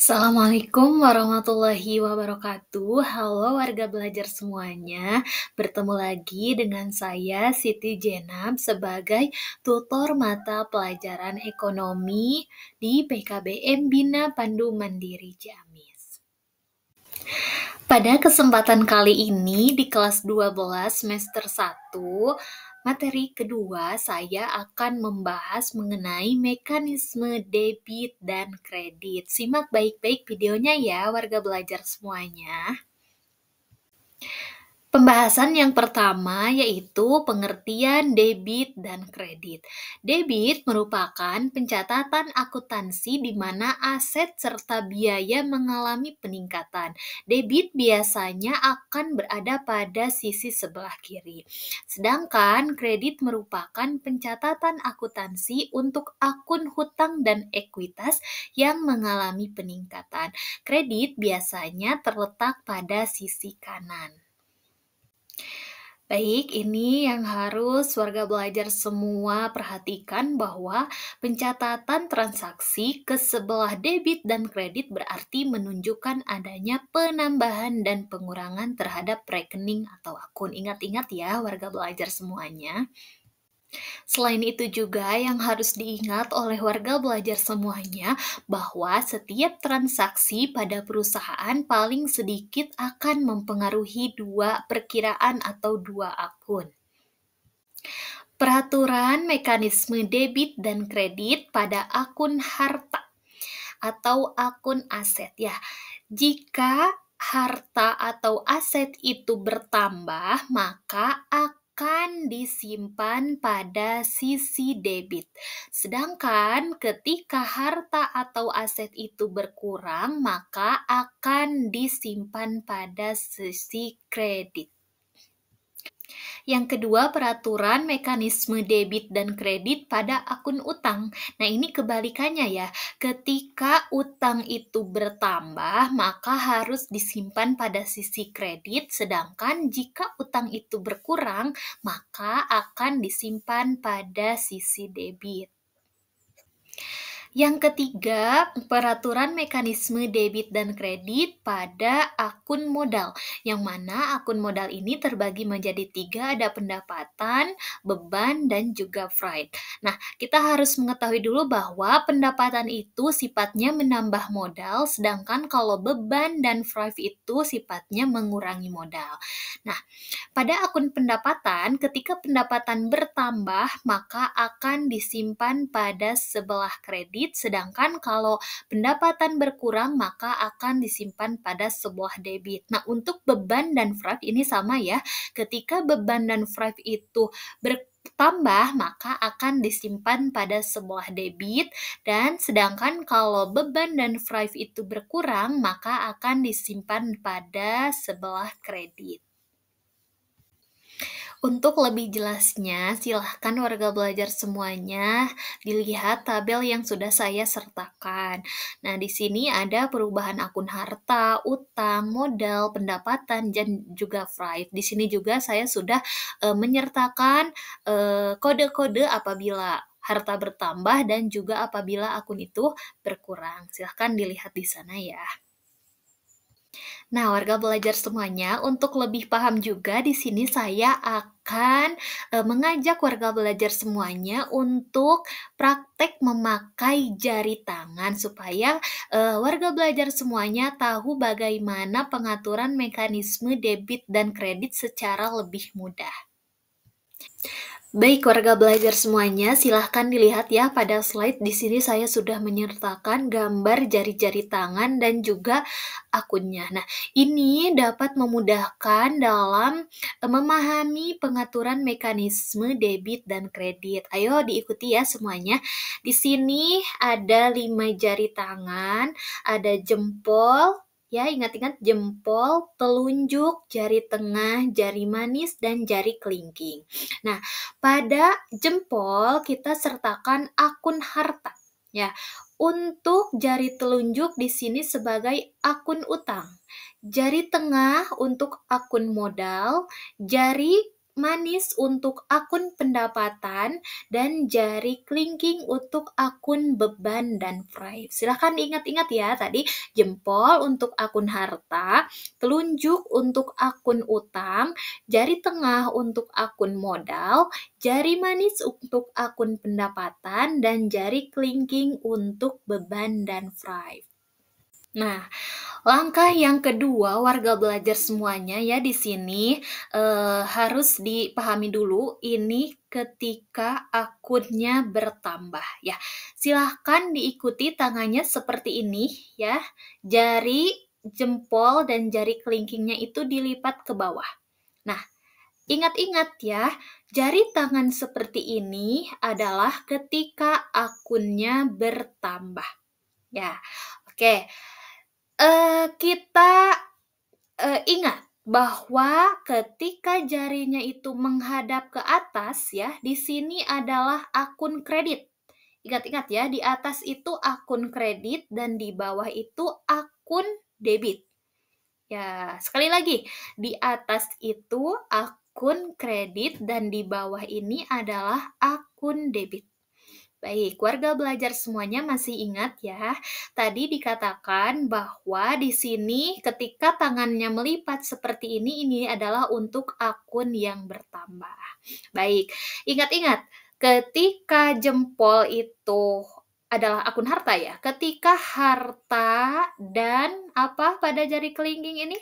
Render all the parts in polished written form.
Assalamualaikum warahmatullahi wabarakatuh. Halo warga belajar semuanya. Bertemu lagi dengan saya Siti Jenab sebagai tutor mata pelajaran ekonomi di PKBM Bina Pandu Mandiri Ciamis. Pada kesempatan kali ini di kelas 12 semester 1, materi kedua saya akan membahas mengenai mekanisme debit dan kredit. Simak baik-baik videonya ya warga belajar semuanya. Pembahasan yang pertama yaitu pengertian debit dan kredit. Debit merupakan pencatatan akuntansi di mana aset serta biaya mengalami peningkatan. Debit biasanya akan berada pada sisi sebelah kiri. Sedangkan kredit merupakan pencatatan akuntansi untuk akun hutang dan ekuitas yang mengalami peningkatan. Kredit biasanya terletak pada sisi kanan. Baik, ini yang harus warga belajar semua perhatikan bahwa pencatatan transaksi ke sebelah debit dan kredit berarti menunjukkan adanya penambahan dan pengurangan terhadap rekening atau akun. Ingat-ingat ya warga belajar semuanya. Selain itu juga yang harus diingat oleh warga belajar semuanya bahwa setiap transaksi pada perusahaan paling sedikit akan mempengaruhi dua perkiraan atau dua akun. Peraturan mekanisme debit dan kredit pada akun harta atau akun aset ya. Jika harta atau aset itu bertambah, maka akan disimpan pada sisi debit. Sedangkan ketika harta atau aset itu berkurang, maka akan disimpan pada sisi kredit. Yang kedua, peraturan mekanisme debit dan kredit pada akun utang. Nah, ini kebalikannya ya. Ketika utang itu bertambah, maka harus disimpan pada sisi kredit, sedangkan jika utang itu berkurang, maka akan disimpan pada sisi debit. Yang ketiga, peraturan mekanisme debit dan kredit pada akun modal. Yang mana akun modal ini terbagi menjadi 3, ada pendapatan, beban, dan juga fright. Nah, kita harus mengetahui dulu bahwa pendapatan itu sifatnya menambah modal, sedangkan kalau beban dan fright itu sifatnya mengurangi modal. Nah, pada akun pendapatan, ketika pendapatan bertambah, maka akan disimpan pada sebelah kredit, sedangkan kalau pendapatan berkurang, maka akan disimpan pada sebelah debit. Nah, untuk beban dan fright ini sama ya. Ketika beban dan fright itu bertambah, maka akan disimpan pada sebelah debit, dan sedangkan kalau beban dan fright itu berkurang, maka akan disimpan pada sebelah kredit. Untuk lebih jelasnya, silahkan warga belajar semuanya dilihat tabel yang sudah saya sertakan. Nah, di sini ada perubahan akun harta, utang, modal, pendapatan, dan juga fright. Di sini juga saya sudah menyertakan kode-kode apabila harta bertambah dan juga apabila akun itu berkurang. Silahkan dilihat di sana ya. Nah, warga belajar semuanya, untuk lebih paham juga di sini saya akan mengajak warga belajar semuanya untuk praktek memakai jari tangan supaya warga belajar semuanya tahu bagaimana pengaturan mekanisme debit dan kredit secara lebih mudah. Baik, warga belajar semuanya, silahkan dilihat ya pada slide. Di sini saya sudah menyertakan gambar jari-jari tangan dan juga akunnya. Nah, ini dapat memudahkan dalam memahami pengaturan mekanisme debit dan kredit. Ayo diikuti ya semuanya. Di sini ada 5 jari tangan, ada jempol, ya, ingat-ingat jempol, telunjuk, jari tengah, jari manis, dan jari kelingking. Nah, pada jempol kita sertakan akun harta. Ya, untuk jari telunjuk di sini sebagai akun utang. Jari tengah untuk akun modal, jari manis untuk akun pendapatan, dan jari kelingking untuk akun beban dan Thrive. Silahkan diingat-ingat ya, tadi jempol untuk akun harta, telunjuk untuk akun utang, jari tengah untuk akun modal, jari manis untuk akun pendapatan, dan jari kelingking untuk beban dan Thrive. Nah, langkah yang kedua, warga belajar semuanya ya di sini harus dipahami dulu ini ketika akunnya bertambah ya. Silahkan diikuti tangannya seperti ini ya. Jari jempol dan jari kelingkingnya itu dilipat ke bawah. Nah, ingat-ingat ya, jari tangan seperti ini adalah ketika akunnya bertambah. Ya, oke. Kita ingat bahwa ketika jarinya itu menghadap ke atas ya, di sini adalah akun kredit. Ingat-ingat ya, di atas itu akun kredit dan di bawah itu akun debit. Ya, sekali lagi, di atas itu akun kredit dan di bawah ini adalah akun debit. Baik, warga belajar semuanya masih ingat ya. Tadi dikatakan bahwa di sini ketika tangannya melipat seperti ini adalah untuk akun yang bertambah. Baik, ingat-ingat ketika jempol itu adalah akun harta ya. Ketika harta dan apa pada jari kelingking ini?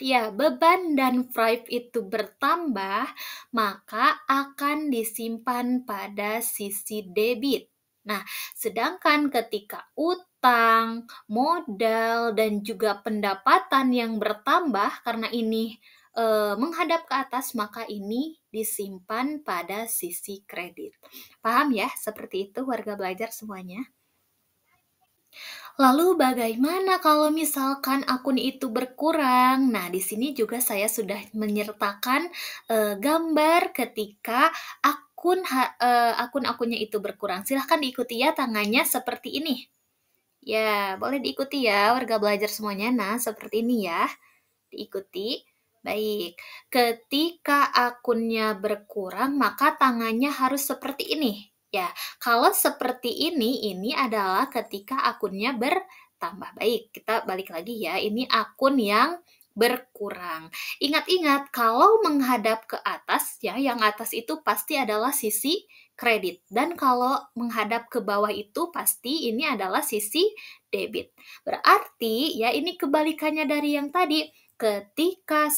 Ya, beban dan Thrive itu bertambah, maka akan disimpan pada sisi debit. Nah, sedangkan ketika utang, modal, dan juga pendapatan yang bertambah karena ini menghadap ke atas, maka ini disimpan pada sisi kredit. Paham ya? Seperti itu warga belajar semuanya. Lalu bagaimana kalau misalkan akun itu berkurang? Nah, di sini juga saya sudah menyertakan, gambar ketika akun-akunnya itu berkurang. Silahkan diikuti ya tangannya seperti ini. Ya, boleh diikuti ya warga belajar semuanya. Nah, seperti ini ya, diikuti. Baik, ketika akunnya berkurang maka tangannya harus seperti ini. Ya, kalau seperti ini adalah ketika akunnya bertambah. Baik, kita balik lagi ya. Ini akun yang berkurang. Ingat-ingat kalau menghadap ke atas ya, yang atas itu pasti adalah sisi kredit dan kalau menghadap ke bawah itu pasti ini adalah sisi debit. Berarti ya ini kebalikannya dari yang tadi. Ketika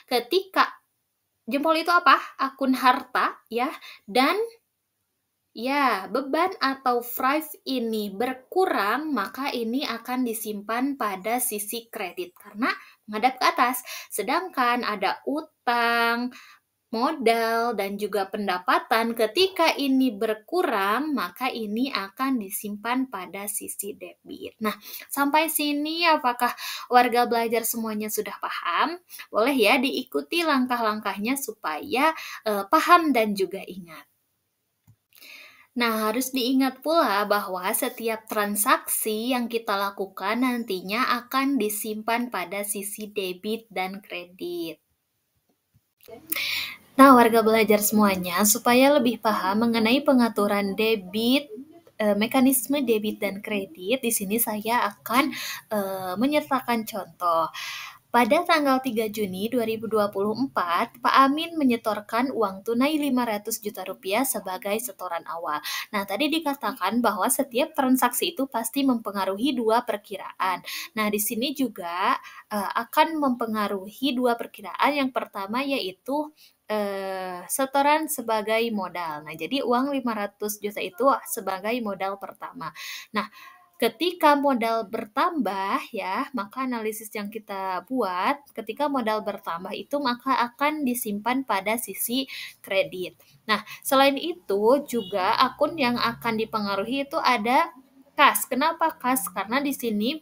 ketika jempol itu apa? Akun harta ya, dan ya, beban atau Thrive ini berkurang, maka ini akan disimpan pada sisi kredit karena menghadap ke atas. Sedangkan ada utang, modal, dan juga pendapatan, ketika ini berkurang, maka ini akan disimpan pada sisi debit. Nah, sampai sini apakah warga belajar semuanya sudah paham? Boleh ya diikuti langkah-langkahnya supaya paham dan juga ingat. Nah, harus diingat pula bahwa setiap transaksi yang kita lakukan nantinya akan disimpan pada sisi debit dan kredit. Nah, warga belajar semuanya, supaya lebih paham mengenai pengaturan debit, mekanisme debit dan kredit, di sini saya akan menyertakan contoh. Pada tanggal 3 Juni 2024, Pak Amin menyetorkan uang tunai 500 juta rupiah sebagai setoran awal. Nah, tadi dikatakan bahwa setiap transaksi itu pasti mempengaruhi dua perkiraan. Nah, di sini juga akan mempengaruhi dua perkiraan. Yang pertama yaitu setoran sebagai modal. Nah, jadi uang 500 juta itu sebagai modal pertama. Nah, ketika modal bertambah ya, maka analisis yang kita buat ketika modal bertambah itu maka akan disimpan pada sisi kredit. Nah, selain itu juga akun yang akan dipengaruhi itu ada kas. Kenapa kas? Karena di sini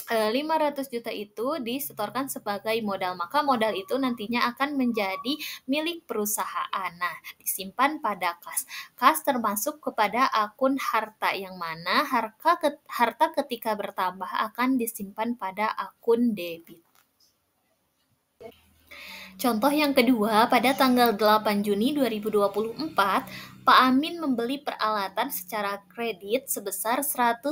500 juta itu disetorkan sebagai modal, maka modal itu nantinya akan menjadi milik perusahaan. Nah, disimpan pada kas. Kas termasuk kepada akun harta yang mana harta ketika bertambah akan disimpan pada akun debit. Contoh yang kedua, pada tanggal 8 Juni 2024, Pak Amin membeli peralatan secara kredit sebesar 150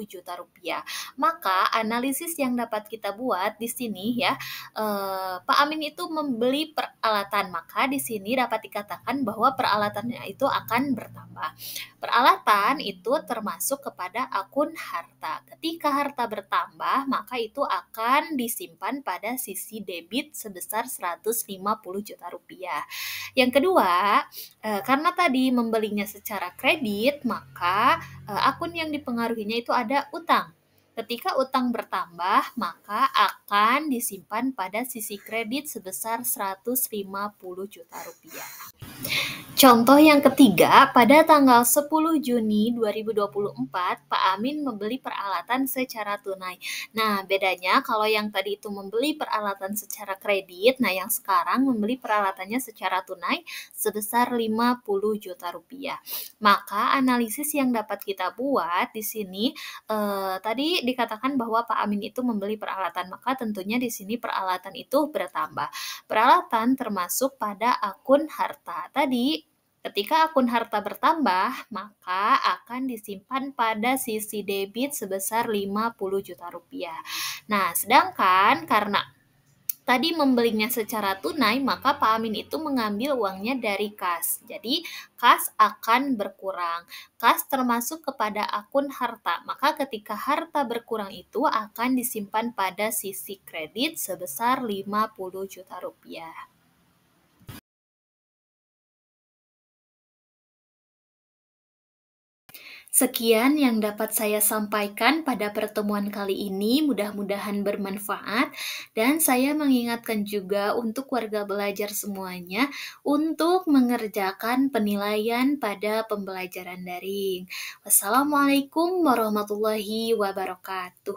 juta rupiah. Maka analisis yang dapat kita buat di sini ya, Pak Amin itu membeli peralatan, maka di sini dapat dikatakan bahwa peralatannya itu akan bertambah. Peralatan itu termasuk kepada akun harta. Ketika harta bertambah, maka itu akan disimpan pada sisi debit sebesar 150 juta rupiah. Yang kedua, karena tadi membelinya secara kredit, maka akun yang dipengaruhinya itu ada utang. Ketika utang bertambah, maka akan disimpan pada sisi kredit sebesar 150 juta rupiah. Contoh yang ketiga, pada tanggal 10 Juni 2024, Pak Amin membeli peralatan secara tunai. Nah, bedanya kalau yang tadi itu membeli peralatan secara kredit, nah yang sekarang membeli peralatannya secara tunai sebesar 50 juta rupiah. Maka analisis yang dapat kita buat di sini, tadi dikatakan bahwa Pak Amin itu membeli peralatan, maka tentunya di sini peralatan itu bertambah. Peralatan termasuk pada akun harta. Tadi ketika akun harta bertambah, maka akan disimpan pada sisi debit sebesar 50 juta rupiah. Nah, sedangkan karena tadi membelinya secara tunai, maka Pak Amin itu mengambil uangnya dari kas. Jadi, kas akan berkurang. Kas termasuk kepada akun harta. Maka ketika harta berkurang itu akan disimpan pada sisi kredit sebesar 50 juta rupiah. Sekian yang dapat saya sampaikan pada pertemuan kali ini, mudah-mudahan bermanfaat dan saya mengingatkan juga untuk warga belajar semuanya untuk mengerjakan penilaian pada pembelajaran daring. Wassalamualaikum warahmatullahi wabarakatuh.